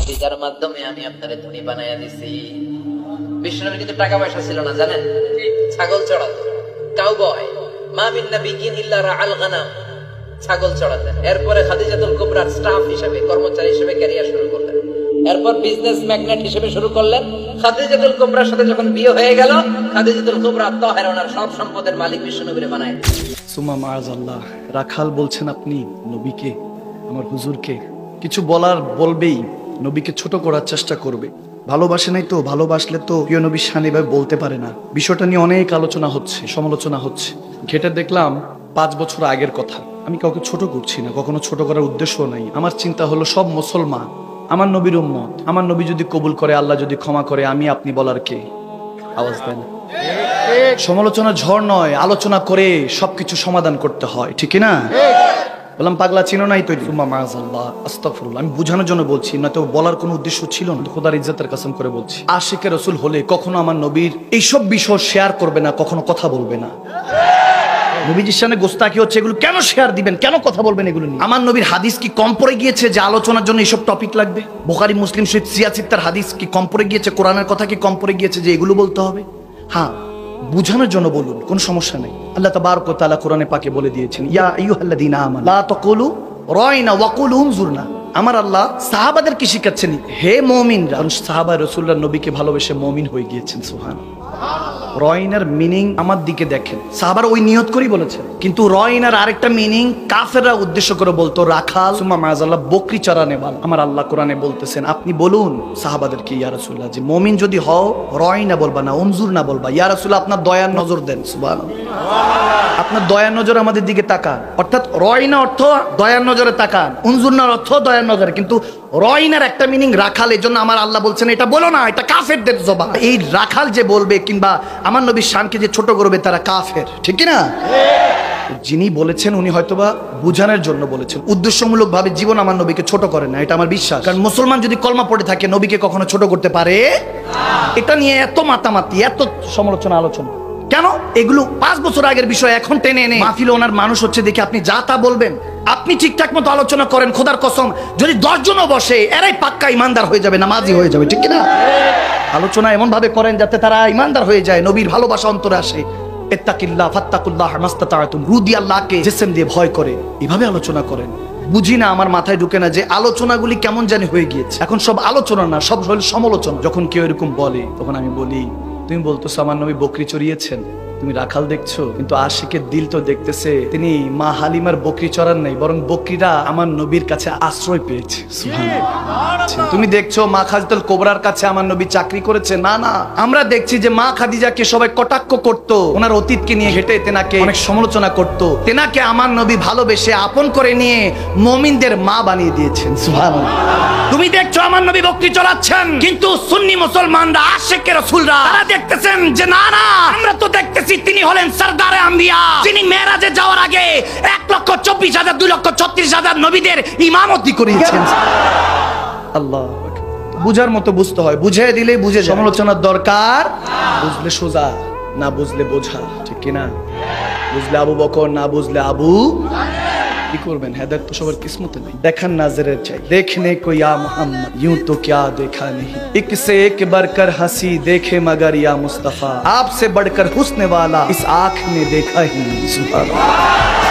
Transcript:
খাদিজার মাধ্যমে আমি আপনারে ধনী বানাইয়া দিছি। বিষ্ণুর কিন্তু টাকা পয়সা ছিল না জানেন, ছাগল চড়াতো, কাউবয়। মা মিন নাবিয়্যিন ইল্লা রাআল গানাম, ছাগল চড়াতেন। এরপরে খাদিজাতুল কুবরার স্টাফ হিসেবে, কর্মচারী হিসেবে ক্যারিয়ার শুরু করলেন। এরপর বিজনেস ম্যাগনেট হিসেবে শুরু করলেন। খাদিজাতুল কুবরার সাথে যখন বিয়ে হয়ে গেল, খাদিজাতুল কুবরা তাহেরা ওনার সব সম্পদের মালিক বিশ্বনবীরে বানায়। সুমা মাআযাল্লাহ, রাখাল বলছেন আপনি নবীকে, আমার হুজুরকে কিছু বলার বলবেই, নবীকে ছোট করার চেষ্টা করবে। ভালোবাসে নাই তো, ভালোবাসলে তো প্রিয় নবীর শান এভাবে বলতে পারে না। বিষয়টা নিয়ে অনেক আলোচনা হচ্ছে, সমালোচনা হচ্ছে। ঘেটে দেখলাম 5 বছর আগের কথা। আমি কাউকে ছোট করছি না, কখনো ছোট করার উদ্দেশ্য নাই। আমার চিন্তা হলো সব মুসলমান আমার নবীর উম্মত। আমার নবী যদি কবুল করে, আল্লাহ যদি ক্ষমা করে, আমি আপনি বলার কে? আওয়াজ দেন। সমালোচনা ঝড় নয়, আলোচনা করে সবকিছু সমাধান করতে হয়, ঠিক না? বললাম পাগলা চিনো নাই তৈরি। মাআযাল্লাহ, আস্তাগফিরুল্লাহ। আমি বোঝানোর জন্য বলছি, না তো বলার কোনো উদ্দেশ্য ছিল না। খোদার ইজ্জতের কসম করে বলছি, আশিকে রাসূল হলে কখনো আমার নবীর এইসব বিষয় শেয়ার করবে না, কখনো কথা বলবে না। নবীজির সামনে গোস্তাকি হচ্ছে, এগুলো কেন শেয়ার দিবেন, কেন কথা বলবেন এগুলো নিয়ে? আমার নবীর হাদিস কি কম পড়ে গিয়েছে যে আলোচনার জন্য এইসব টপিক লাগবে? বুখারী মুসলিম শরীফ 86টার হাদিস কি কম পড়ে গিয়েছে? কোরআনের কথা কি কম পড়ে গিয়েছে যে এগুলো বলতে হবে? হ্যাঁ, বুঝানোর জন্য বলুন, কোনো সমস্যা নেই। আল্লাহ তাবারক ওয়া তাআলা কোরআনে পাকে বলে দিয়েছেন, ইয়া আইয়ুহাল্লাযীনা আমানু লা তাকুলু রাইনা ওয়া কুলু উনজুরনা। আমার আল্লাহ সাহাবাদের কি শিখাচ্ছেন? হে মুমিনরা, সাহাবা রাসূলুল্লাহ নবীকে ভালোবেসে মুমিন হয়ে গিয়েছেন। সুবহানাল্লাহ। রয়নার মিনিং আমার দিকে দেখেন, সাহাবার ওই নিয়ত করেই বলেছেন। কিন্তু রয়নার আরেকটা মিনিং কাফেররা উদ্দেশ্য করে বলতো, রাখাল সুম্মা মাআযাল্লাহ, বকরি চড়ানে বাল। আমার আল্লাহ কোরআনে বলতেছেন, আপনি বলুন সাহাবাদেরকে, ইয়া রাসূলুল্লাহ, যে মুমিন যদি হও রয়না বলবা না, উনজুর না বলবা। ইয়া রাসূলুল্লাহ, আপনার দয়ার নজর দেন। সুবহানাল্লাহ, আপনার দয়ার নজর আমাদের দিকে তাকান। অর্থাৎ রয়না অর্থ দয়ার নজরে তাকান, উনজুরনার অর্থ দয়ার নজরে। কিন্তু রয়নার একটা মিনিং রাখাল, এই জন্য আমার আল্লাহ বলছেন এটা বলো না, এটা কাফেরদের জবান। এই রাখাল যে বলবে কিংবা আমার নবীর শানকে যে ছোট করবে, তারা কাফের, ঠিক না? যিনি বলেছেন উনি হয়তোবা বুঝানোর জন্য বলেছেন, উদ্দেশ্যমূলক ভাবে জীবন আমার নবীকে ছোট করে না, এটা আমার বিশ্বাস। কারণ মুসলমান যদি কলমা পড়ে থাকে, নবীকে কখনো ছোট করতে পারে? এটা নিয়ে এত মাতামাতি, এত সমালোচনা, আলোচনা কেন? এগুলো 5 বছর আগের বিষয় এখন টেনে এনে মাহফিলে ওনার মানুষ হচ্ছে দেখে আপনি যা তা বলবেন। আপনি ঠিকঠাক মতো আলোচনা করেন, খোদার কসম যদি 10 জনও বসে, এরাই পাক্কা ইমানদার হয়ে যাবে, নামাজি হয়ে যাবে, ঠিক না? আলোচনা এমন ভাবে করেন যাতে তারা ইমানদার হয়ে যায়, নবীর ভালোবাসা অন্তরে আসে। ইত্তাকিল্লাহ ফাত্তাকুল্লাহ মাস্তাতাতুম, রুদি আল্লাহকে জিসম দিয়ে ভয় করে, এভাবে আলোচনা করেন। বুঝি না, আমার মাথায় ঢুকে না যে আলোচনাগুলি কেমন জানি হয়ে গিয়েছে। এখন সব আলোচনা না, সব হল সমালোচনা। যখন কেউ এরকম বলে, তখন আমি বলি, তুমি বলতেছো আমার নবী বকরি চড়িয়েছেন, তুমি রাখাল দেখছো, কিন্তু আশিকের দিল তো দেখতেছে তিনি মা হালিমার বকরি চড়ান নাই, বরং বকরিরা আমার নবীর কাছে আশ্রয় পেয়েছে। সুবহানাল্লাহ। তুমি দেখছো মা খাদিজাতুল কুবরার কাছে আমার নবী চাকরি করেছে? না না, আমরা দেখছি যে মা খাদিজাকে সবাই কটাক্ষ করত, ওনার অতীতকে নিয়ে হেঁটে তেনাকে অনেক সমালোচনা করত। তেনাকে আমার নবী ভালোবেসে আপন করে নিয়ে মুমিনদের মা বানিয়ে দিয়েছেন। সুবহানাল্লাহ। তুমি দেখছো আমার নবী বকরি চড়াচ্ছেন, কিন্তু সুন্নি মুসলমানরা, আশিকে রাসূলরা, তারা দেখতেছেন যে না না, আমরা তো দেখতেছি তিনি হলেন সরদারে আম্বিয়া, যিনি মেরাজে যাওয়ার আগে 1,24,000 2,36,000 নবীদের ইমামতি করিয়েছেন। আল্লাহ, বুঝার মতো বুঝতে হয়, বুঝিয়ে দিলে বুঝে। সমালোচনার দরকার, বুঝলে সোজা, না বুঝলে বোঝা, ঠিক কিনা? বুঝলে আবু বকর, না বুঝলে আবু। কি করবেন? হেদায়েত তো সবার কিসমতে নেই। দেখান নাজরের চাই, দেখনে কো ইয়া মুহাম্মদ, यूं तो क्या देखा नहीं, एक से एक बढ़कर हंसी देखे मगर या मुस्तफा, आपसे बढ़कर हुस्न वाला इस आँख ने देखा ही नहीं। सुभान अल्लाह।